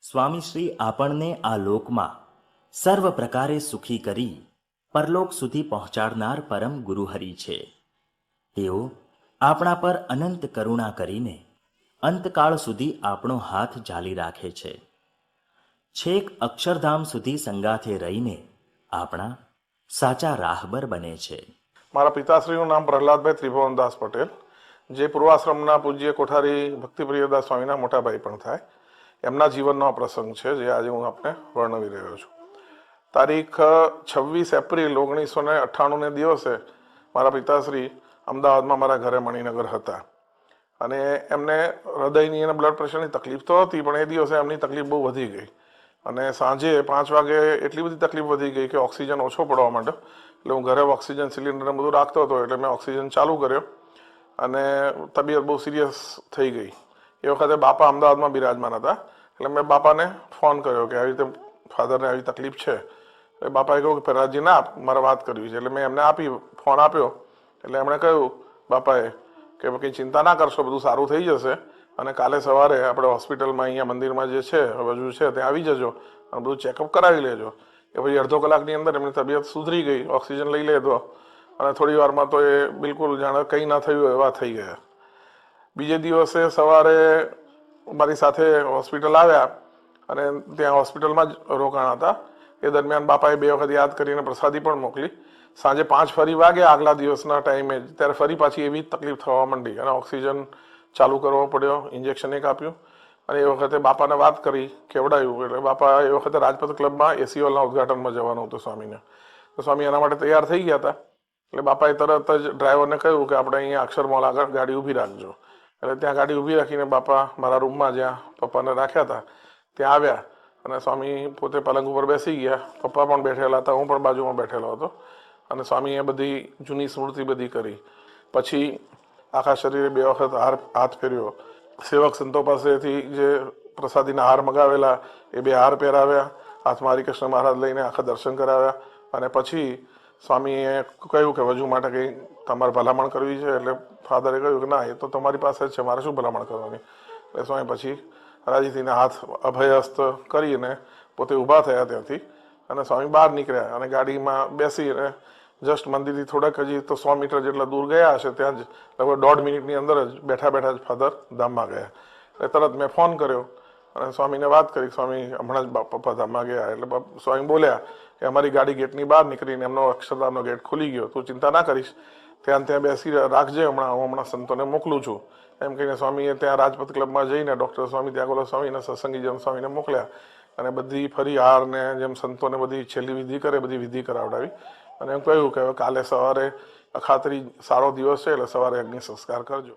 સ્વામીશ્રી આપણને આ લોકમાં સર્વ પ્રકારે સુખી કરી પરલોક સુધી પહોંચાડનાર પરમ ગુરુહરિ છે. તેઓ આપણા પર અનંત કરુણા કરીને અંતકાળ સુધી આપણો હાથ ઝાલી રાખે છે. છેક અક્ષરધામ સુધી સંગાથે રહીને આપણા સાચા રાહબર બને છે. મારા પિતાશ્રીનું નામ પ્રહલાદભાઈ ત્રિભુવનદાસ પટેલ, જે પૂર્વાશ્રમના પૂજ્ય કોઠારી ભક્તિપ્રિયદાસ સ્વામીના મોટાભાઈ પણ થાય. એમના જીવનનો આ પ્રસંગ છે જે આજે હું આપને વર્ણવી રહ્યો છું. તારીખ 26 એપ્રિલ 1998ને દિવસે મારા પિતાશ્રી અમદાવાદમાં મારા ઘરે મણિનગર હતા અને એમને હૃદયની અને બ્લડ પ્રેશરની તકલીફ તો હતી, પણ એ દિવસે એમની તકલીફ બહુ વધી ગઈ અને સાંજે 5 વાગે એટલી બધી તકલીફ વધી ગઈ કે ઓક્સિજન ઓછો પડવા માંડ્યો. એટલે હું ઘરે ઓક્સિજન સિલિન્ડર બધું રાખતો હતો, એટલે મેં ઓક્સિજન ચાલુ કર્યો અને તબિયત બહુ સિરિયસ થઈ ગઈ. એ વખતે બાપા અમદાવાદમાં બિરાજમાન હતા, એટલે મેં બાપાને ફોન કર્યો કે આવી રીતે ફાધરને આવી તકલીફ છે. એટલે બાપાએ કહ્યું કે પ્રહલાદજી ના આપ, મારે વાત કરવી છે. એટલે મેં એમને ફોન આપ્યો. એટલે એમણે કહ્યું બાપાએ કે કંઈ ચિંતા ના કરશો, બધું સારું થઈ જશે અને કાલે સવારે આપણે હોસ્પિટલમાં અહીંયા મંદિરમાં જે છે બાજુ છે ત્યાં આવી જજો અને બધું ચેકઅપ કરાવી લેજો. કે પછી અડધો કલાકની અંદર એમની તબિયત સુધરી ગઈ, ઓક્સિજન લઈ લેતો અને થોડી વારમાં તો એ બિલકુલ જાણે કંઈ ના થયું એવા થઈ ગયા. બીજે દિવસે સવારે મારી સાથે હોસ્પિટલ આવ્યા અને ત્યાં હોસ્પિટલમાં જ રોકાણા હતા. એ દરમિયાન બાપાએ 2 વખત યાદ કરીને પ્રસાદી પણ મોકલી. સાંજે 5 ફરી વાગે આગલા દિવસના ટાઈમે જ, ત્યારે ફરી પાછી એવી તકલીફ થવા માંડી અને ઓક્સિજન ચાલુ કરવો પડ્યો, ઇન્જેક્શન એક આપ્યું અને એ વખતે બાપાને વાત કરી, કેવડાયું. એટલે બાપા એ વખતે રાજપથ ક્લબમાં એસી હોલના ઉદઘાટનમાં જવાનું હતું સ્વામીને, તો સ્વામી એના માટે તૈયાર થઈ ગયા હતા. એટલે બાપાએ તરત જ ડ્રાઈવરને કહ્યું કે આપણે અહીંયા અક્ષર મોલ આગળ ગાડી ઊભી રાખજો. એટલે ત્યાં ગાડી ઊભી રાખીને બાપા મારા રૂમમાં જ્યાં પપ્પાને રાખ્યા હતા ત્યાં આવ્યા અને સ્વામી પોતે પલંગ ઉપર બેસી ગયા. પપ્પા પણ બેઠેલા હતા, હું પણ બાજુમાં બેઠેલો હતો અને સ્વામીએ બધી જૂની સ્મૃતિ બધી કરી. પછી આખા શરીરે 2 વખત હાથ ફેર્યો. સેવક સંતો પાસેથી જે પ્રસાદીના હાર મગાવેલા એ 2 હાર પહેરાવ્યા, હાથમાં હરિકૃષ્ણ મહારાજ લઈને આખા દર્શન કરાવ્યા અને પછી સ્વામીએ કહ્યું કે વજુ માટે કંઈ તમારે ભલામણ કરવી છે. એટલે ફાધરે કહ્યું કે ના, એ તો તમારી પાસે જ છે, મારે શું ભલામણ કરવાની. એટલે સ્વામી પછી રાજીથીને હાથ અભયહસ્ત કરીને પોતે ઊભા થયા ત્યાંથી અને સ્વામી બહાર નીકળ્યા અને ગાડીમાં બેસીને જસ્ટ મંદિરથી થોડાક હજી તો 100 મીટર જેટલા દૂર ગયા હશે, ત્યાં જ લગભગ 1.5 મિનિટની અંદર જ બેઠા જ ફાધર ધામમાં ગયા. એટલે તરત મેં ફોન કર્યો અને સ્વામીને વાત કરી, સ્વામી હમણાં જ પપ્પા ધામમાં ગયા. એટલે સ્વામી બોલ્યા કે અમારી ગાડી ગેટની બહાર નીકળીને એમનો અક્ષરધામનો ગેટ ખુલી ગયો, તું ચિંતા ના કરીશ, ત્યાં બેસી રાખજે, હું હમણાં સંતોને મોકલું છું એમ કહીને સ્વામીએ ત્યાં રાજપથ ક્લબમાં જઈને ડૉક્ટર સ્વામી, ત્યાં ગોલો સ્વામીને સત્સંગીજન સ્વામીને મોકલ્યા અને બધી ફરી હારને જેમ સંતોને બધી છેલ્લી વિધિ કરે બધી વિધિ કરાવડાવી અને એમ કહ્યું કે હવે કાલે સવારે અખાત્રી સારો દિવસ છે એટલે સવારે અગ્નિ સંસ્કાર કરજો.